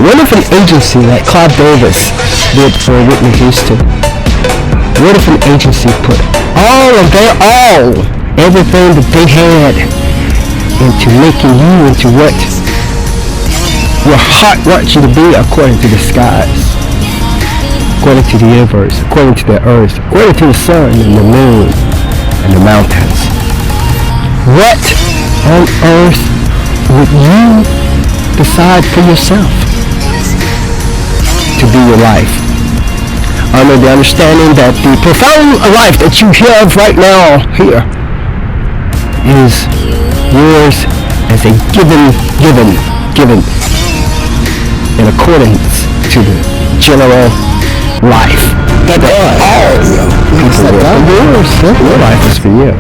What if an agency like Clive Davis did for Whitney Houston? What if an agency put everything that they had into making you into what your heart wants you to be, according to the skies, according to the universe, according to the earth, according to the sun and the moon and the mountains? What on earth would you decide for yourself to be your life? Under the understanding that the profound life that you have right now here is yours as a given in accordance to the general life that all people live. Your life is for you.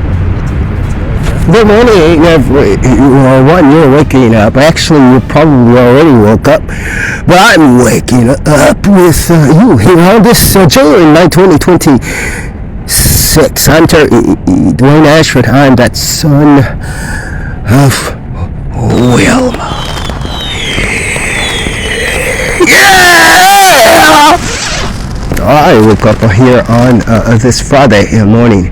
Good morning, everyone. You're waking up. Actually, you probably already woke up, but I'm waking up with you here on this January 9, 2026. I'm Terry Dwayne Ashford. I'm that son of Wilma. Yeah! I woke up here on this Friday morning.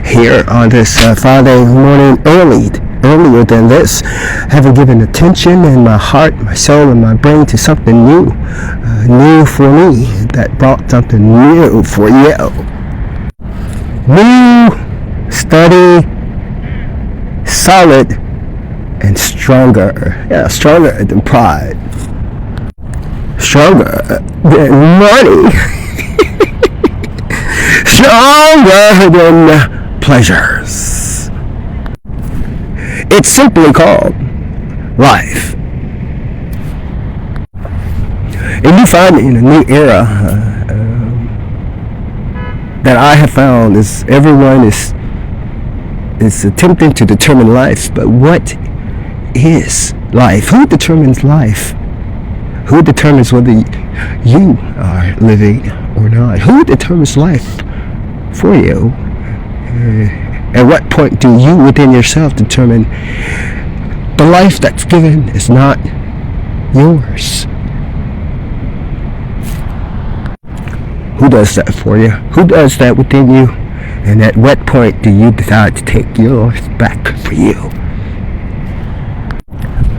Here on this Friday morning, earlier than this, having given attention in my heart, my soul, and my brain to something new for me, that brought something new for you. New, steady, solid, and stronger. Yeah, stronger than pride. Stronger than money. Stronger than pleasures. It's simply called life. And you find in a new era that I have found is everyone is attempting to determine life, but what is life? Who determines life? Who determines whether you are living or not? Who determines life for you? At what point do you within yourself determine the life that's given is not yours? Who does that for you? Who does that within you? And at what point do you decide to take yours back for you?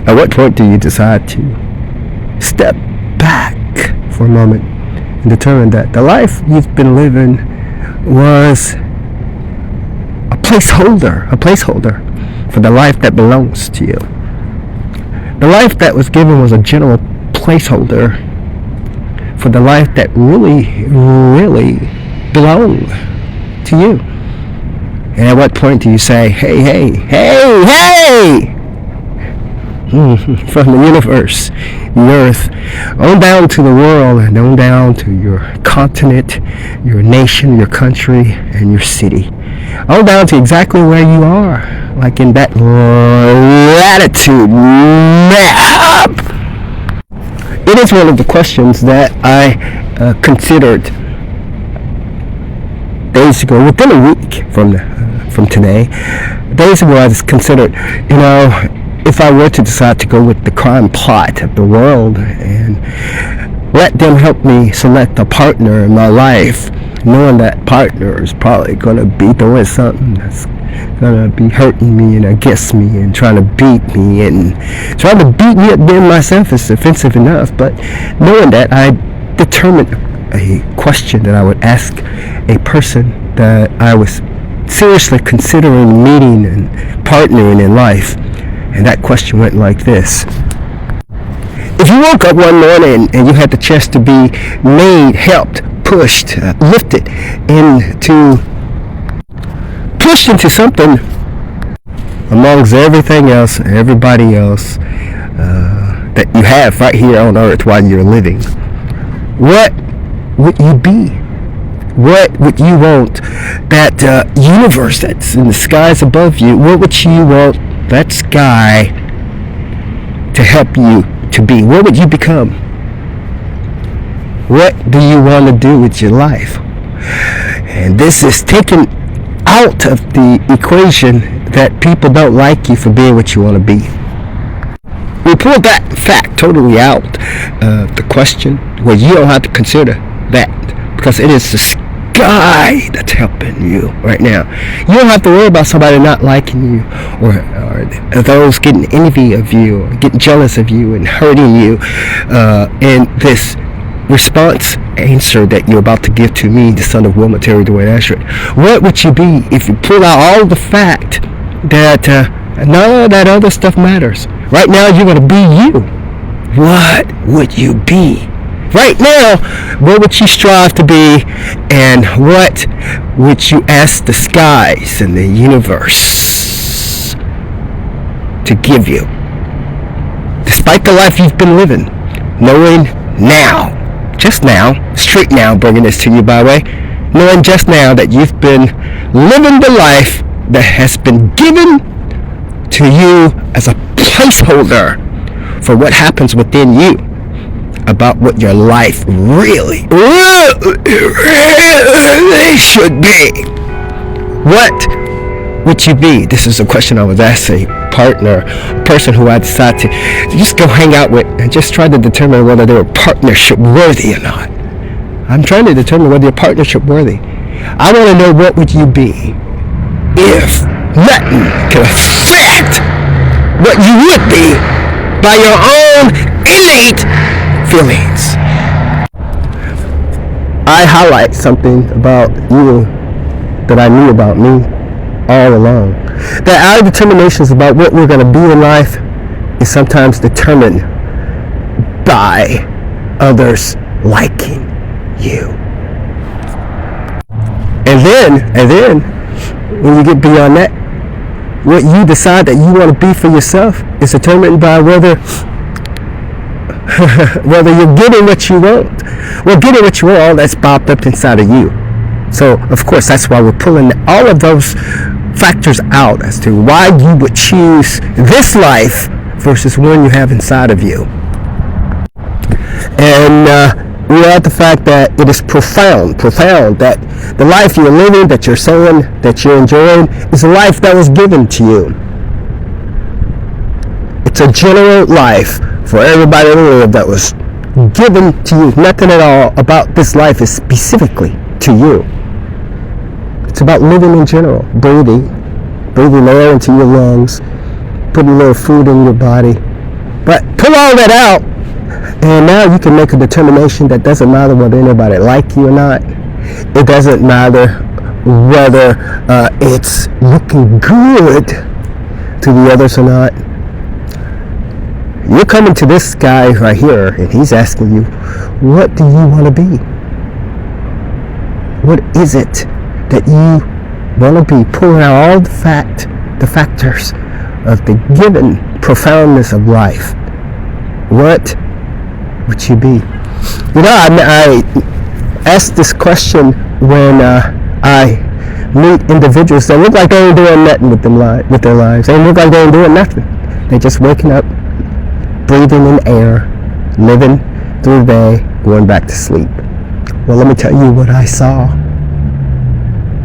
At what point do you decide to step back for a moment and determine that the life you've been living was a placeholder for the life that belongs to you? The life that was given was a general placeholder for the life that really belonged to you. And at what point do you say, hey, from the universe, the earth, on down to the world, and on down to your continent, your nation, your country, and your city, on down to exactly where you are, like in that latitude map. It is one of the questions that I considered days ago, within a week from today. Days ago, I just considered, if I were to decide to go with the crime plot of the world and let them help me select a partner in my life, knowing that partner is probably going to be doing something that's going to be hurting me and against me and trying to beat me and trying to beat me up then myself is offensive enough, but knowing that, I determined a question that I would ask a person that I was seriously considering meeting and partnering in life. And that question went like this. If you woke up one morning and you had the chance to be made, helped, pushed, lifted into something amongst everything else, everybody else that you have right here on earth while you're living, what would you be? What would you want? That universe that's in the skies above you, what would you want that sky to help you to be? What would you become? What do you want to do with your life? And this is taken out of the equation that people don't like you for being what you want to be. We pull that fact totally out the question, well, you don't have to consider that, because it is the sky that's helping you right now. You don't have to worry about somebody not liking you, or those getting envy of you, or getting jealous of you and hurting you. And this response answer that you're about to give to me, the son of woman, Terry Dwayne Ashford, what would you be if you pull out all the fact that none of that other stuff matters? Right now, you're going to be you. What would you be? Right now, what would you strive to be, and what would you ask the skies and the universe to give you? Despite the life you've been living, knowing now, just now, straight now, bringing this to you by the way, knowing just now that you've been living the life that has been given to you as a placeholder for what happens within you, about what your life really should be. What would you be? This is a question I was asked a partner, a person who I decided to just go hang out with and just try to determine whether they were partnership worthy or not. I'm trying to determine whether you're partnership worthy. I want to know, what would you be if nothing could affect what you would be by your own innate feelings. I highlight something about you that I knew about me all along. That our determinations about what we're going to be in life is sometimes determined by others liking you. And then, when you get beyond that, what you decide that you want to be for yourself is determined by whether you're getting what you want. Well, getting what you want, all that's bobbed up inside of you. So, of course, that's why we're pulling all of those factors out as to why you would choose this life versus one you have inside of you. And we are at the fact that it is profound that the life you're living, that you're saying, that you're enjoying, is a life that was given to you. It's a general life for everybody to live that was given to you. Nothing at all about this life is specifically to you. It's about living in general, breathing air into your lungs, putting a little food in your body. But pull all that out, and now you can make a determination that doesn't matter whether anybody like you or not. It doesn't matter whether it's looking good to the others or not. You're coming to this guy right here, and he's asking you, what do you want to be? What is it that you want to be? Pulling out all the factors of the given profoundness of life. What would you be? You know, I ask this question when I meet individuals that look like they ain't doing nothing with their lives. They look like they ain't doing nothing. They're just waking up, breathing in air, living through the day, going back to sleep. Well, let me tell you what I saw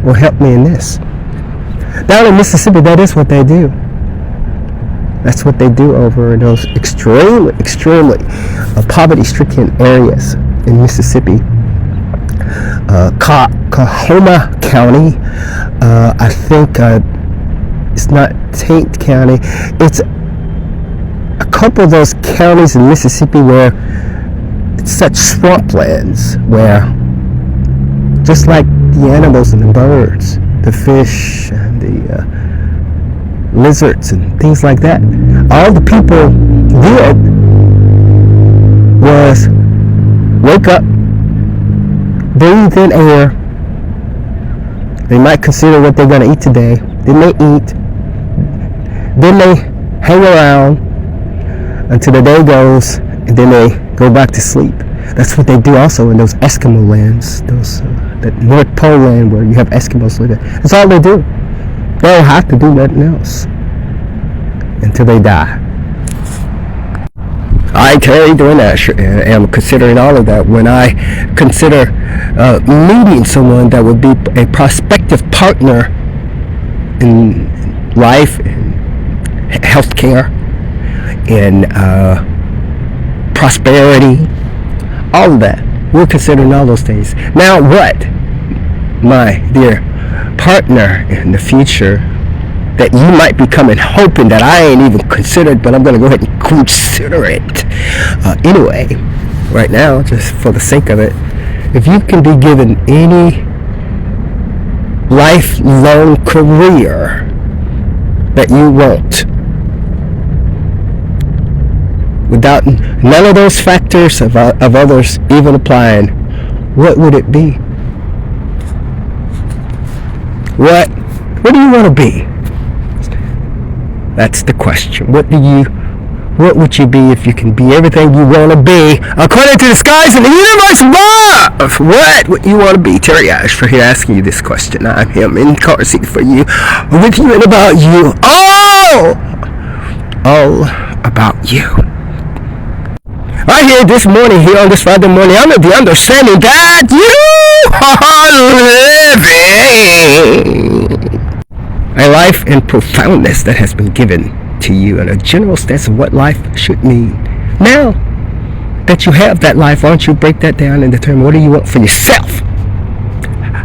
will help me in this. Down in Mississippi, that is what they do. That's what they do over in those extremely poverty-stricken areas in Mississippi. Coahoma County, I think it's not Tate County. It's a couple of those counties in Mississippi where it's such swamplands, where just like the animals and the birds, the fish and the lizards and things like that, all the people did was wake up, breathe in air. They might consider what they're going to eat today. Then they eat. Then they hang around until the day goes, and then they go back to sleep. That's what they do also in those Eskimo lands, that North Pole land where you have Eskimos living. That's all they do. They don't have to do nothing else until they die. I, Terry Dwayne Ashford, am considering all of that when I consider meeting someone that would be a prospective partner in life, in healthcare, in prosperity, all of that. We're considering all those things. Now what, my dear partner in the future, that you might be coming hoping that I ain't even considered, but I'm going to go ahead and consider it. Anyway, right now, just for the sake of it, if you can be given any lifelong career that you want, without none of those factors of others even applying, what would it be? What do you want to be? That's the question. What would you be if you can be everything you want to be according to the skies and the universe above? What would you want to be? Terry Ashford here asking you this question. I'm him in car seat for you, with you and about you. All about you. Right here this morning, here on this Friday morning, I'm of the understanding that you are living a life in profoundness that has been given to you, and a general sense of what life should mean. Now that you have that life, why don't you break that down and determine what do you want for yourself?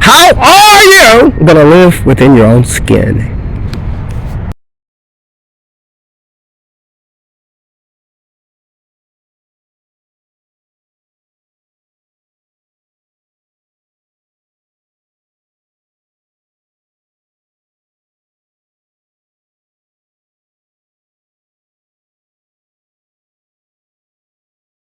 How are you going to live within your own skin?